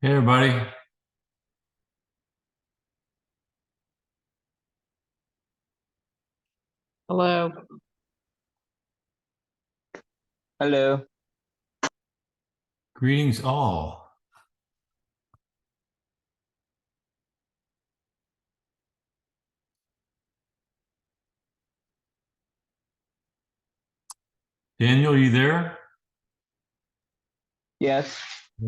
Hey everybody. Hello. Hello. Greetings all. Daniel, you there? Yes.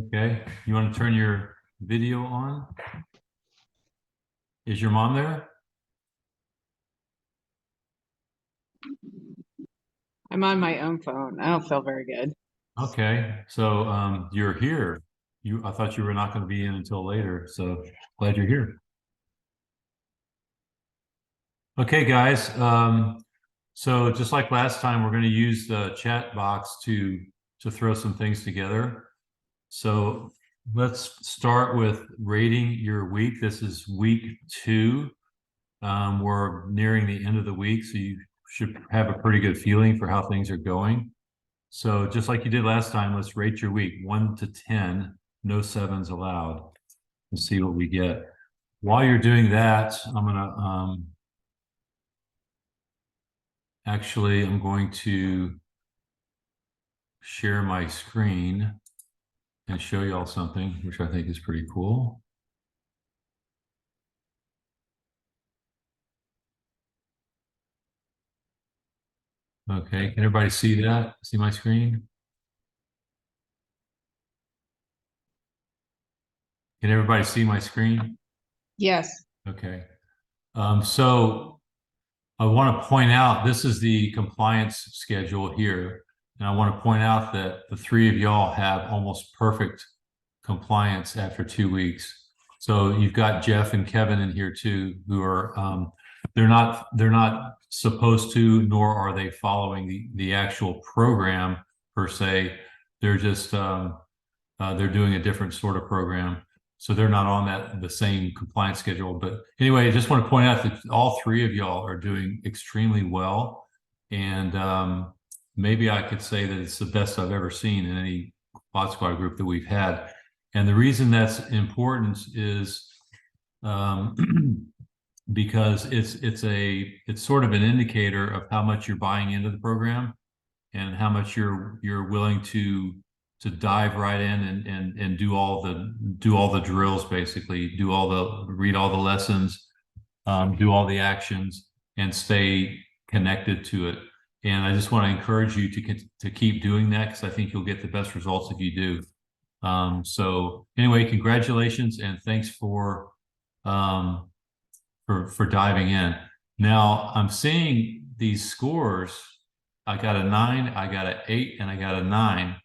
Okay. You want to turn your video on? Is your mom there? I'm on my own phone. I don't feel very good. Okay. So you're here. I thought you were not going to be in until later, so glad you're here. Okay, guys. So just like last time, we're going to use the chat box to throw some things together. So let's start with rating your week. This is week 2. We're nearing the end of the week, so you should have a pretty good feeling for how things are going. So just like you did last time, let's rate your week 1 to 10, no sevens allowed, and see what we get. While you're doing that, I'm going to share my screen and show y'all something, which I think is pretty cool. Okay, can everybody see that? See my screen? Can everybody see my screen? Yes. Okay. So I want to point out, this is the compliance schedule here. And I want to point out that the 3 of y'all have almost perfect compliance after 2 weeks. So you've got Jeff and Kevin in here too, who are, they're not supposed to, nor are they following the actual program per se. They're just, they're doing a different sort of program. So they're not on the same compliance schedule. But anyway, I just want to point out that all 3 of y'all are doing extremely well. And maybe I could say that it's the best I've ever seen in any Pod Squad group that we've had. And the reason that's important is because it's sort of an indicator of how much you're buying into the program and how much you're willing to dive right in and do all the drills, basically read all the lessons, do all the actions, and stay connected to it. And I just want to encourage you to keep doing that, because I think you'll get the best results if you do. So anyway, congratulations and thanks um, for diving in. Now I'm seeing these scores. I got a 9, I got an 8, and I got a 9.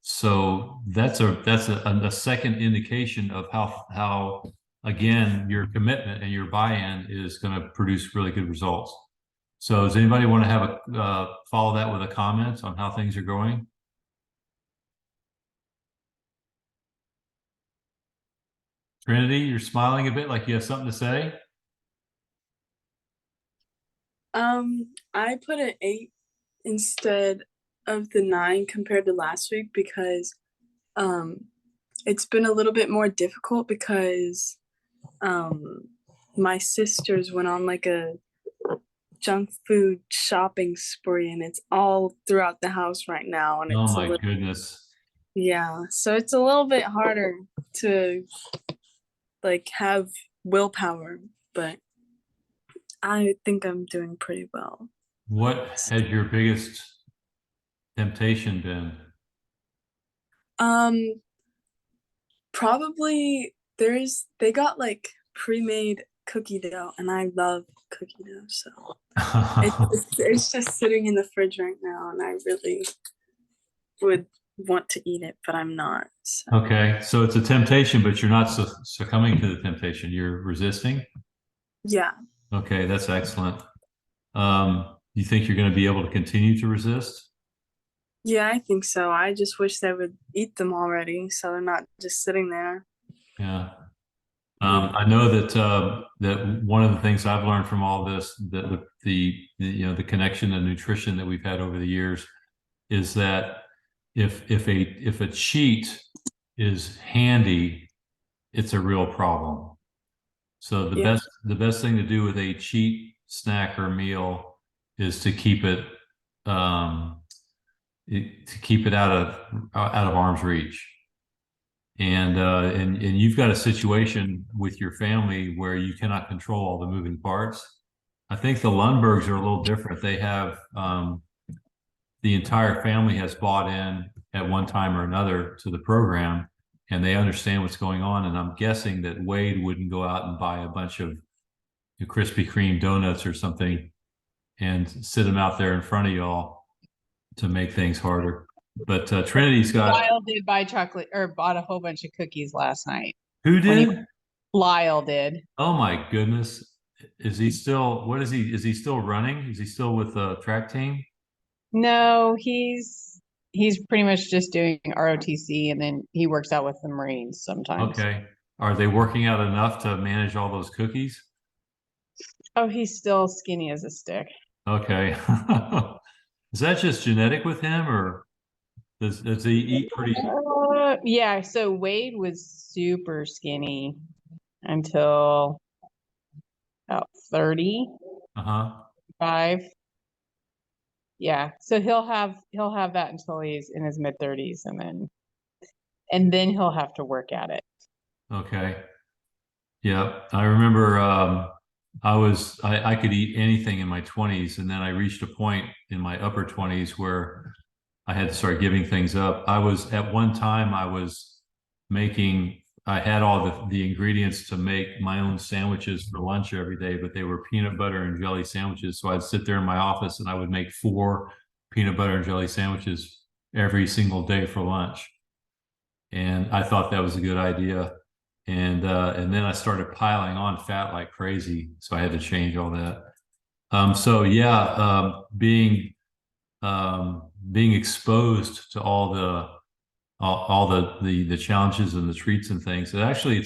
So that's a second indication of how again your commitment and your buy-in is going to produce really good results. So does anybody want to have follow that with a comment on how things are going? Trinity, you're smiling a bit like you have something to say. I put an 8 instead of the 9 compared to last week because it's been a little bit more difficult because my sisters went on like a junk food shopping spree, and it's all throughout the house right now, and Oh it's a my little, goodness. yeah, so it's a little bit harder to like have willpower, but I think I'm doing pretty well. What has your biggest temptation been? Um, Probably they got like pre-made cookie dough, and I love cookie dough, so it's just sitting in the fridge right now, and I really would want to eat it, but I'm not. So. Okay, so it's a temptation, but you're not succumbing to the temptation. You're resisting. Yeah. Okay, that's excellent. You think you're going to be able to continue to resist? Yeah, I think so. I just wish they would eat them already, so they're not just sitting there. Yeah. I know that one of the things I've learned from all this, that the connection and nutrition that we've had over the years, is that if a cheat is handy, it's a real problem. So the Yeah. best thing to do with a cheap snack or meal is to keep it out of arm's reach. And you've got a situation with your family where you cannot control all the moving parts. I think the Lundbergs are a little different. They have the entire family has bought in at one time or another to the program, and they understand what's going on. And I'm guessing that Wade wouldn't go out and buy a bunch of Krispy Kreme donuts or something and sit them out there in front of y'all to make things harder. But Trinity's got. Lyle did buy chocolate or bought a whole bunch of cookies last night. Who When he- did? Lyle did. Oh my goodness. Is he still, what is he? Is he still running? Is he still with the track team? No, he's pretty much just doing ROTC, and then he works out with the Marines sometimes. Okay. Are they working out enough to manage all those cookies? Oh, he's still skinny as a stick. Okay. Is that just genetic with him, or does he eat pretty? Yeah, so Wade was super skinny until about 35. Uh-huh. Yeah, so he'll have that until he's in his mid-30s, and then he'll have to work at it. Okay. Yeah. I remember I could eat anything in my 20s, and then I reached a point in my upper 20s where I had to start giving things up. I was at one time I had all the ingredients to make my own sandwiches for lunch every day, but they were peanut butter and jelly sandwiches. So I'd sit there in my office and I would make 4 peanut butter and jelly sandwiches every single day for lunch. And I thought that was a good idea. And then I started piling on fat like crazy. So I had to change all that. So yeah, being exposed to all the challenges and the treats and things. And actually,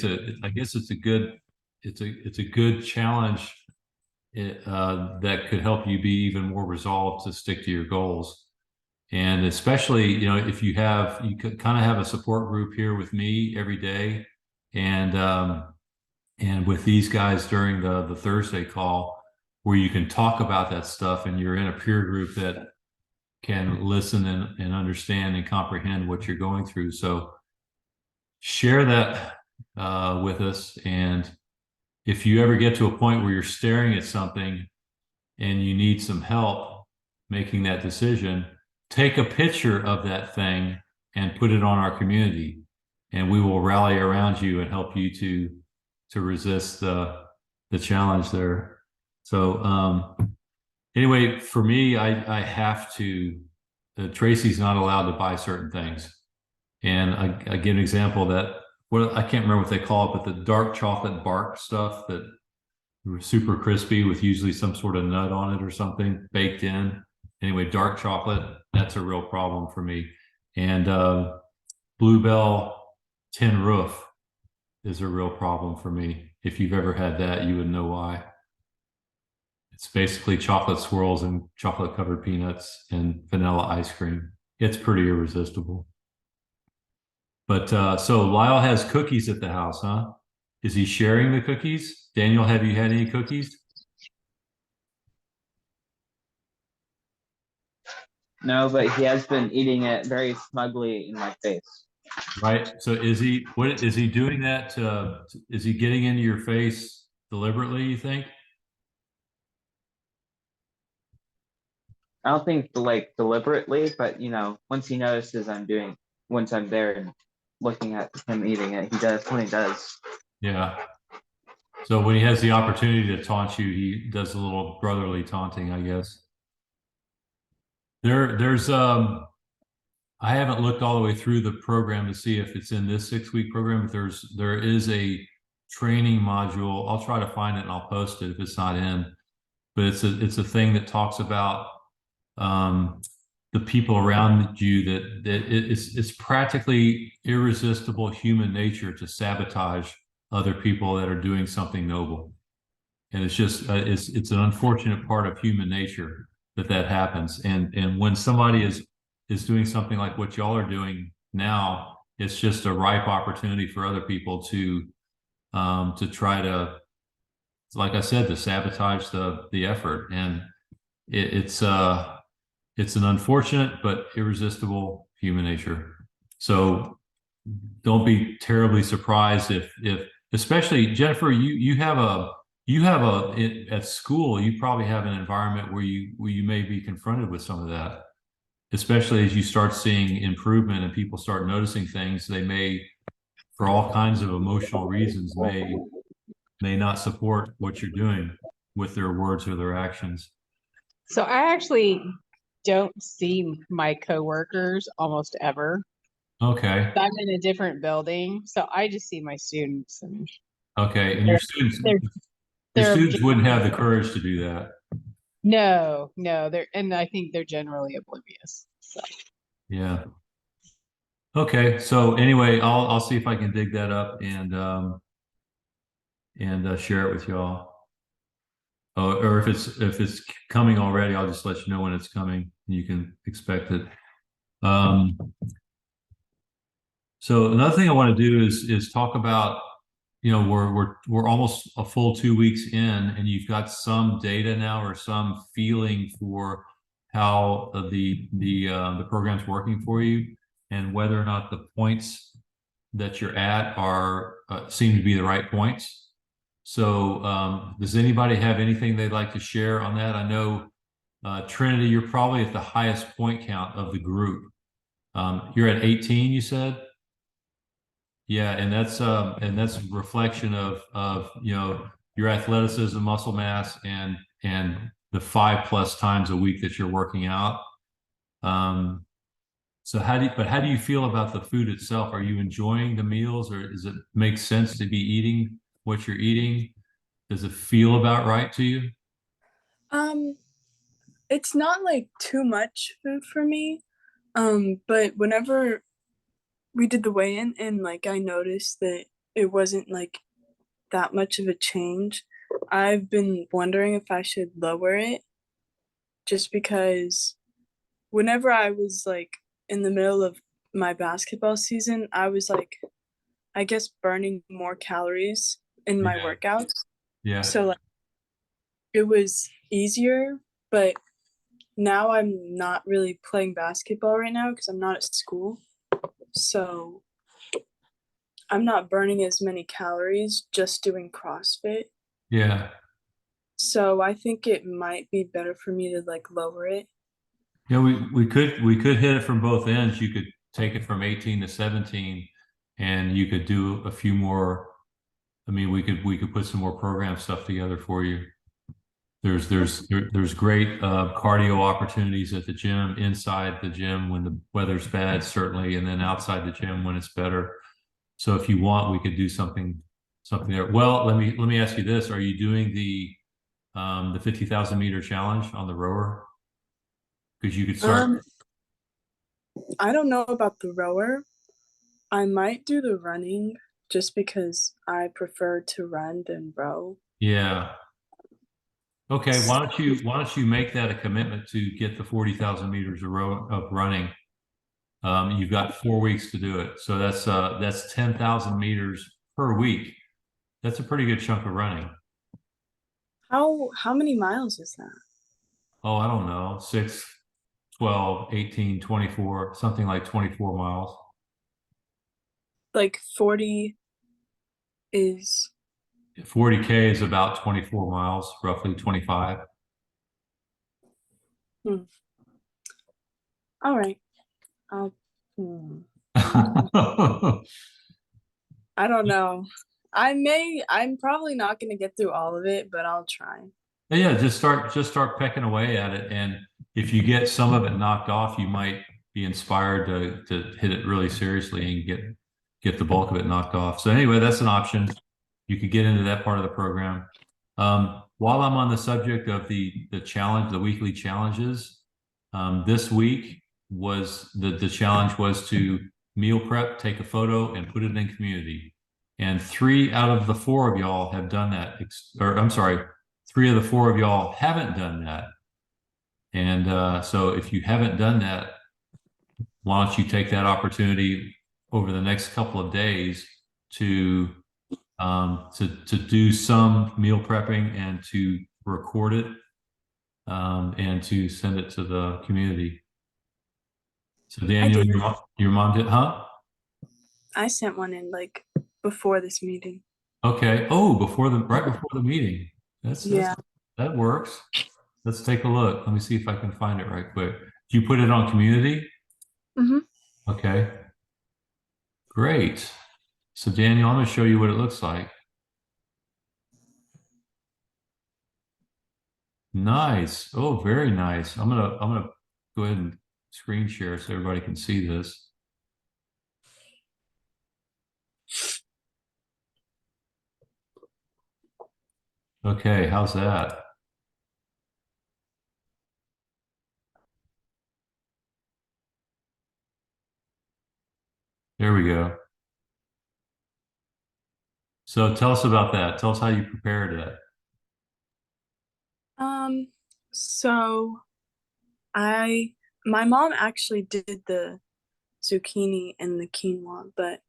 I guess it's a good challenge that could help you be even more resolved to stick to your goals. And especially, if you could kind of have a support group here with me every day, and with these guys during the Thursday call, where you can talk about that stuff, and you're in a peer group that can listen and understand and comprehend what you're going through. So share that with us. And if you ever get to a point where you're staring at something and you need some help making that decision, take a picture of that thing and put it on our community, and we will rally around you and help you to resist the challenge there. So anyway, for me, I have to, Tracy's not allowed to buy certain things. And I give an example that, I can't remember what they call it, but the dark chocolate bark stuff that were super crispy with usually some sort of nut on it or something baked in. Anyway, dark chocolate, that's a real problem for me. And Bluebell Tin Roof is a real problem for me. If you've ever had that, you would know why. It's basically chocolate swirls and chocolate covered peanuts and vanilla ice cream. It's pretty irresistible. But so Lyle has cookies at the house, huh? Is he sharing the cookies? Daniel, have you had any cookies? No, but he has been eating it very smugly in my face. Right. So is he doing that is he getting into your face deliberately, you think? I don't think deliberately, but once he notices once I'm there and looking at him eating it, he definitely does. Yeah. So when he has the opportunity to taunt you, he does a little brotherly taunting, I guess. There's I haven't looked all the way through the program to see if it's in this 6-week program, but there is a training module. I'll try to find it and I'll post it if it's not in. But it's a thing that talks about the people around you, that it's practically irresistible human nature to sabotage other people that are doing something noble. And it's just it's an unfortunate part of human nature that happens. And when somebody is doing something like what y'all are doing now, it's just a ripe opportunity for other people to try to, like I said, to sabotage the effort. And it's an unfortunate but irresistible human nature. So don't be terribly surprised if especially Jennifer, you have at school, you probably have an environment where you may be confronted with some of that, especially as you start seeing improvement and people start noticing things. They may, for all kinds of emotional reasons, may not support what you're doing with their words or their actions. So I actually don't see my coworkers almost ever. Okay. I'm in a different building, so I just see my students, and Okay. And your students, they're your they're students wouldn't have the courage to do that. no, and I think they're generally oblivious. So Yeah. Okay. So anyway, I'll see if I can dig that up and share it with y'all. Or if it's coming already, I'll just let you know when it's coming. You can expect it. So another thing I want to do is talk about, you know, we're almost a full 2 weeks in, and you've got some data now or some feeling for how the program's working for you, and whether or not the points that you're at are seem to be the right points. So does anybody have anything they'd like to share on that? I know Trinity, you're probably at the highest point count of the group. You're at 18, you said? Yeah, and that's a reflection of you know, your athleticism, muscle mass, and the 5+ times a week that you're working out. So how do you feel about the food itself? Are you enjoying the meals, or does it make sense to be eating what you're eating? Does it feel about right to you? It's not like too much food for me. But whenever we did the weigh-in and like I noticed that it wasn't like that much of a change, I've been wondering if I should lower it, just because whenever I was like in the middle of my basketball season, I was like, I guess, burning more calories in my Yeah. workouts. Yeah. So like it was easier, but now I'm not really playing basketball right now because I'm not at school. So I'm not burning as many calories just doing CrossFit. Yeah. So I think it might be better for me to like lower it. Yeah, we could hit it from both ends. You could take it from 18 to 17, and you could do a few more. I mean, we could put some more program stuff together for you. There's great cardio opportunities at the gym, inside the gym when the weather's bad, certainly, and then outside the gym when it's better. So if you want, we could do something there. Well, let me ask you this: are you doing the 50,000 meter challenge on the rower? Because you could start. I don't know about the rower. I might do the running just because I prefer to run than row. Yeah. Okay. Why don't you make that a commitment to get the 40,000 meters of running? You've got 4 weeks to do it. So that's 10,000 meters per week. That's a pretty good chunk of running. How many miles is that? Oh, I don't know. 6, 12, 18, 24, something like 24 miles. Like 40 is 40K is about 24 miles, roughly 25. all right. I don't know. I'm probably not going to get through all of it, but I'll try. Yeah, just start pecking away at it, and if you get some of it knocked off, you might be inspired to hit it really seriously and get the bulk of it knocked off. So anyway, that's an option. You could get into that part of the program. While I'm on the subject of the challenge, the weekly challenges, this week was the challenge was to meal prep, take a photo, and put it in community. And 3 out of the 4 of y'all have done that. Or I'm sorry, 3 of the 4 of y'all haven't done that. And so if you haven't done that, why don't you take that opportunity over the next couple of days to do some meal prepping and to record it and to send it to the community. So Daniel, did. your mom did, huh? I sent one in like before this meeting. Okay. Oh, right before the meeting. Yeah. That works. Let's take a look. Let me see if I can find it right quick. You put it on community? Mm-hmm. Okay. Great. So Daniel, I'm going to show you what it looks like. Nice. Oh, very nice. I'm gonna go ahead and screen share so everybody can see this. Okay, how's that? There we go. So tell us about that. Tell us how you prepared it. So my mom actually did the zucchini and the quinoa, but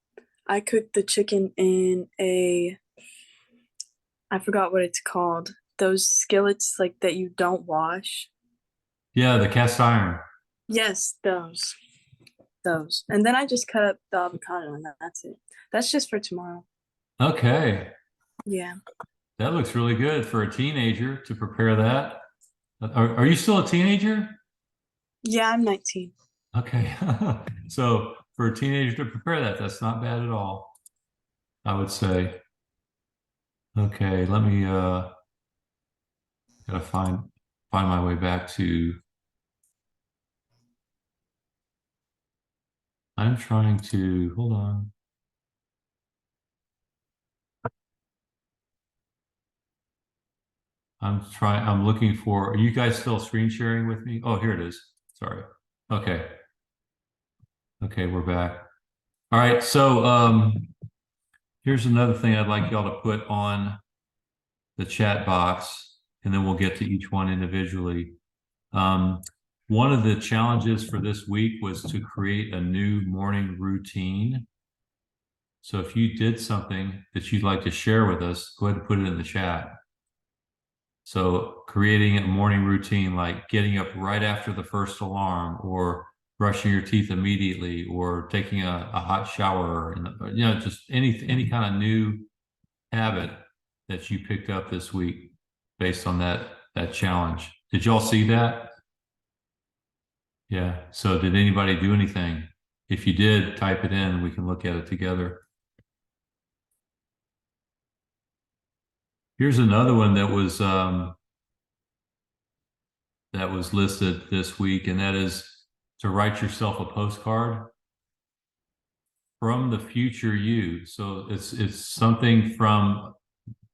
I cooked the chicken in I forgot what it's called. Those skillets like that you don't wash. Yeah, the cast iron. Yes, those. Those. And then I just cut up the avocado and that's it. That's just for tomorrow. Okay. Yeah. That looks really good for a teenager to prepare that. Are you still a teenager? Yeah, I'm 19. Okay. So for a teenager to prepare that, that's not bad at all, I would say. Okay, let me gotta find my way back to. I'm trying to hold on. I'm looking for, are you guys still screen sharing with me? Oh, here it is. Sorry. Okay. Okay, we're back. All right, so here's another thing I'd like y'all to put on the chat box, and then we'll get to each one individually. One of the challenges for this week was to create a new morning routine. So if you did something that you'd like to share with us, go ahead and put it in the chat. So creating a morning routine, like getting up right after the first alarm, or brushing your teeth immediately, or taking a hot shower, and just any kind of new habit that you picked up this week based on that challenge. Did y'all see that? Yeah. So did anybody do anything? If you did, type it in. We can look at it together. Here's another one that was listed this week, and that is to write yourself a postcard from the future you. So it's something from,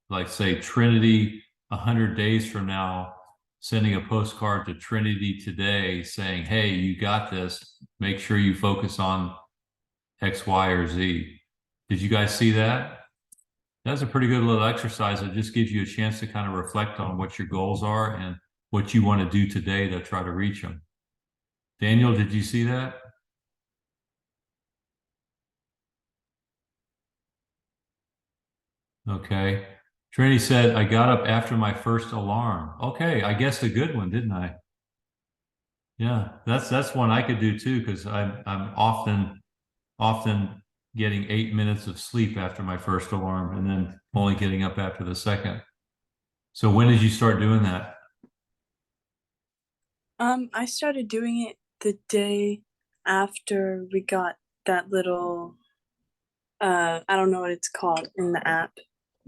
like, say, Trinity 100 days from now, sending a postcard to Trinity today saying, hey, you got this. Make sure you focus on X, Y, or Z. Did you guys see that? That's a pretty good little exercise. It just gives you a chance to kind of reflect on what your goals are and what you want to do today to try to reach them. Daniel, did you see that? Okay. Trinity said, I got up after my first alarm. Okay, I guessed a good one, didn't I? Yeah, that's one I could do too, because I'm often getting 8 minutes of sleep after my first alarm and then only getting up after the second. So when did you start doing that? I started doing it the day after we got that little I don't know what it's called in the app.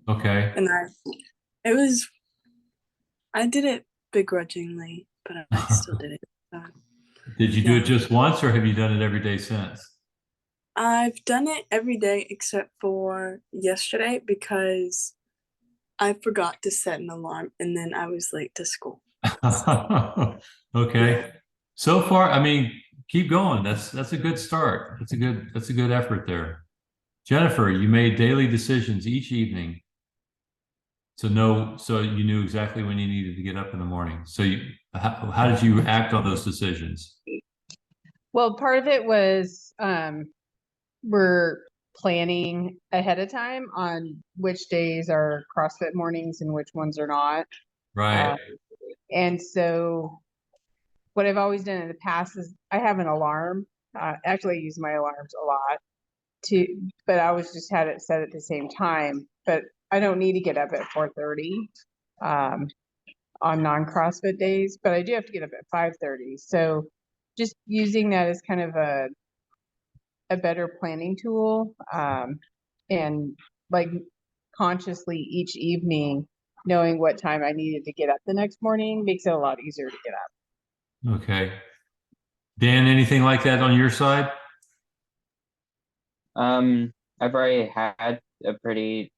Okay. And I did it begrudgingly, but I still did it. Did you do Yeah. it just once, or have you done it every day since? I've done it every day except for yesterday because I forgot to set an alarm and then I was late to school. Okay. Yeah. So far, I mean, keep going. That's a good start. That's a good effort there. Jennifer, you made daily decisions each evening so you knew exactly when you needed to get up in the morning. So how did you act on those decisions? Well, part of it was we're planning ahead of time on which days are CrossFit mornings and which ones are not. Right. And so what I've always done in the past is I have an alarm. Actually, I use my alarms a lot but I always just had it set at the same time. But I don't need to get up at 4:30 on non-CrossFit days, but I do have to get up at 5:30. So just using that as kind of a better planning tool, and like consciously each evening knowing what time I needed to get up the next morning makes it a lot easier to get up. Okay. Dan, anything like that on your side? I've already had a pretty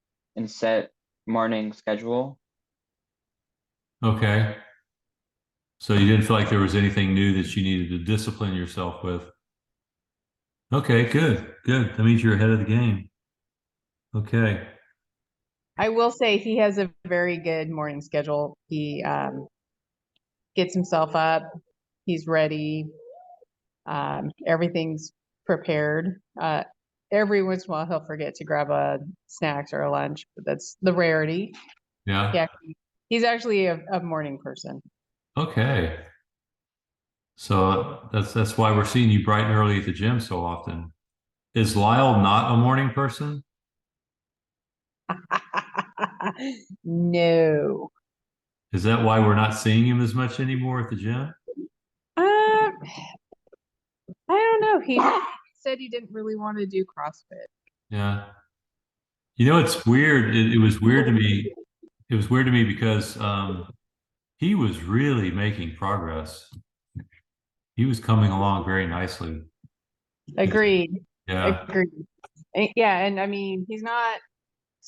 set morning schedule. Okay. So you didn't feel like there was anything new that you needed to discipline yourself with? Okay, good, good. That means you're ahead of the game. Okay. I will say he has a very good morning schedule. He gets himself up, he's ready, everything's prepared. Every once in a while he'll forget to grab a snacks or a lunch, but that's the rarity. Yeah. Yeah, he's actually a morning person. Okay. So that's why we're seeing you bright and early at the gym so often. Is Lyle not a morning person? No. Is that why we're not seeing him as much anymore at the gym? I don't know. He said he didn't really want to do CrossFit. Yeah. You know, it's weird. It was weird to me. It was weird to me because he was really making progress. He was coming along very nicely. Agreed. Yeah. Agreed. Yeah, and I mean, he's not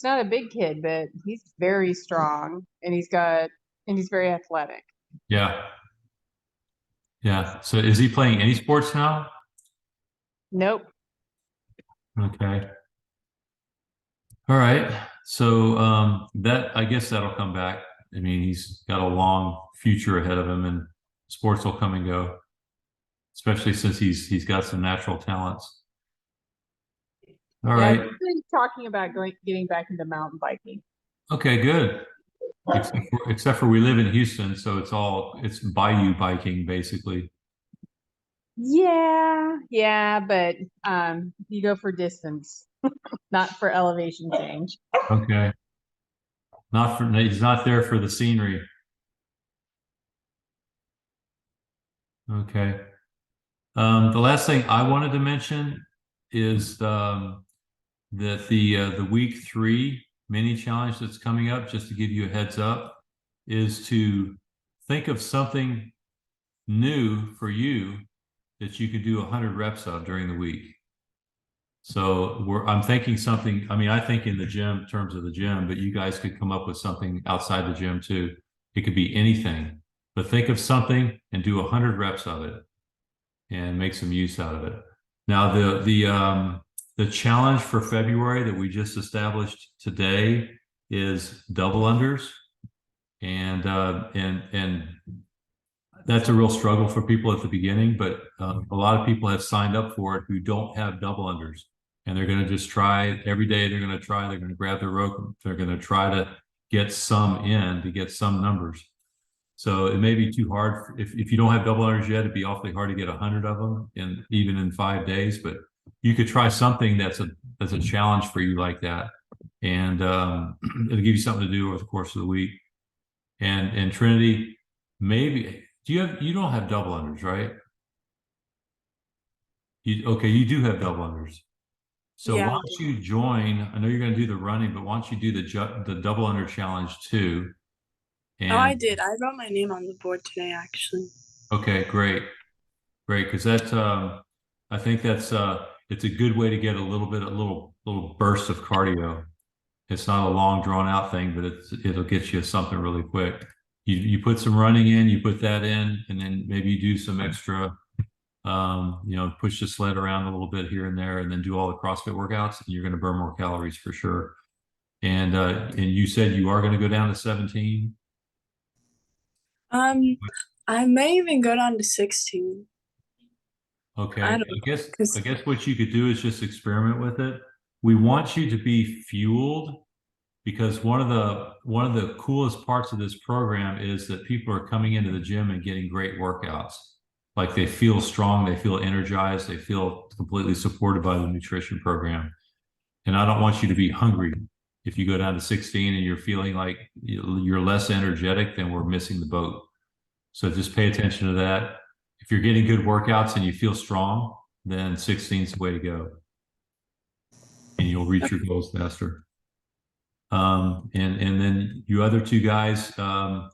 a big kid, but he's very strong and he's very athletic. Yeah. Yeah. So is he playing any sports now? Nope. Okay. All right. So that I guess that'll come back. I mean, he's got a long future ahead of him and sports will come and go, especially since he's got some natural talents. All Yeah, right. I've been talking about getting back into mountain biking. Okay, good. Except for we live in Houston, so it's bayou biking basically. Yeah, but you go for distance, not for elevation change. Okay. He's not there for the scenery. Okay. The last thing I wanted to mention is that the week 3 mini challenge that's coming up, just to give you a heads up, is to think of something new for you that you could do 100 reps of during the week. So I'm thinking something, I mean, I think in the gym, terms of the gym, but you guys could come up with something outside the gym too. It could be anything, but think of something and do 100 reps of it and make some use out of it. Now, the challenge for February that we just established today is double unders. And that's a real struggle for people at the beginning, but a lot of people have signed up for it who don't have double unders. And they're going to just try every day. They're going to grab their rope. They're going to try to get some in to get some numbers. So it may be too hard. If you don't have double unders yet, it'd be awfully hard to get 100 of them even in 5 days, but you could try something that's a challenge for you like that. And it'll give you something to do over the course of the week. And Trinity, maybe, you don't have double unders, right? You do have double unders. So Yeah, why I don't you join? I know you're going to do the running, but why don't you do the double under challenge too? Oh, I And did. I wrote my name on the board today, actually. okay, great, because that's I think that's it's a good way to get a little burst of cardio. It's not a long drawn out thing, but it'll get you something really quick. You put some running in, you put that in, and then maybe you do some extra push the sled around a little bit here and there, and then do all the CrossFit workouts, and you're going to burn more calories for sure. And you said you are going to go down to 17. I may even go down to 16. Okay, I I don't guess, 'cause- I guess what you could do is just experiment with it. We want you to be fueled because one of the coolest parts of this program is that people are coming into the gym and getting great workouts. Like they feel strong, they feel energized, they feel completely supported by the nutrition program. And I don't want you to be hungry. If you go down to 16 and you're feeling like you're less energetic, then we're missing the boat. So just pay attention to that. If you're getting good workouts and you feel strong, then 16 is the way to go. And you'll reach your goals faster. And then you other two guys, we'll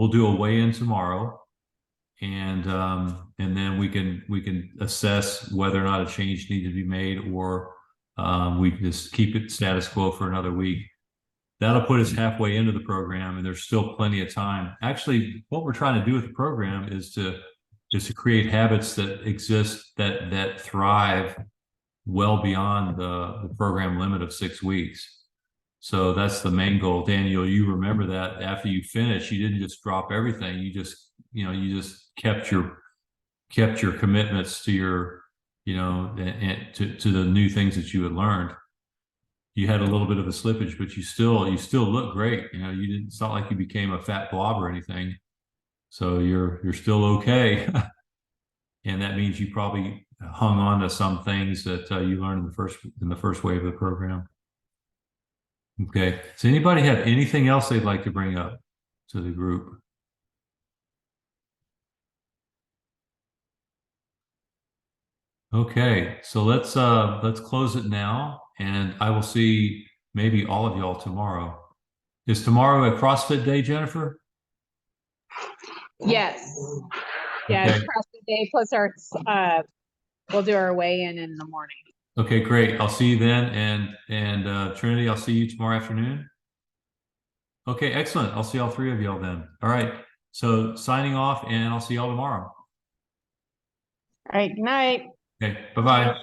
do a weigh-in tomorrow, and then we can assess whether or not a change needs to be made, or we just keep it status quo for another week. That'll put us halfway into the program, and there's still plenty of time. Actually, what we're trying to do with the program is to create habits that exist that thrive well beyond the program limit of 6 weeks. So that's the main goal. Daniel, you remember that after you finish, you didn't just drop everything. You just kept your commitments to your, and to the new things that you had learned. You had a little bit of a slippage, but you still look great. It's not like you became a fat blob or anything. So you're still okay. And that means you probably hung on to some things that you learned in the first wave of the program. Okay. Does anybody have anything else they'd like to bring up to the group? Okay, so let's close it now, and I will see maybe all of y'all tomorrow. Is tomorrow a CrossFit day, Jennifer? Yes. Yeah, Okay. it's CrossFit Day plus we'll do our weigh-in in the morning. Okay, great. I'll see you then, and Trinity, I'll see you tomorrow afternoon. Okay, excellent. I'll see all three of y'all then. All right. So signing off, and I'll see y'all tomorrow. All right, good night. Okay, bye-bye.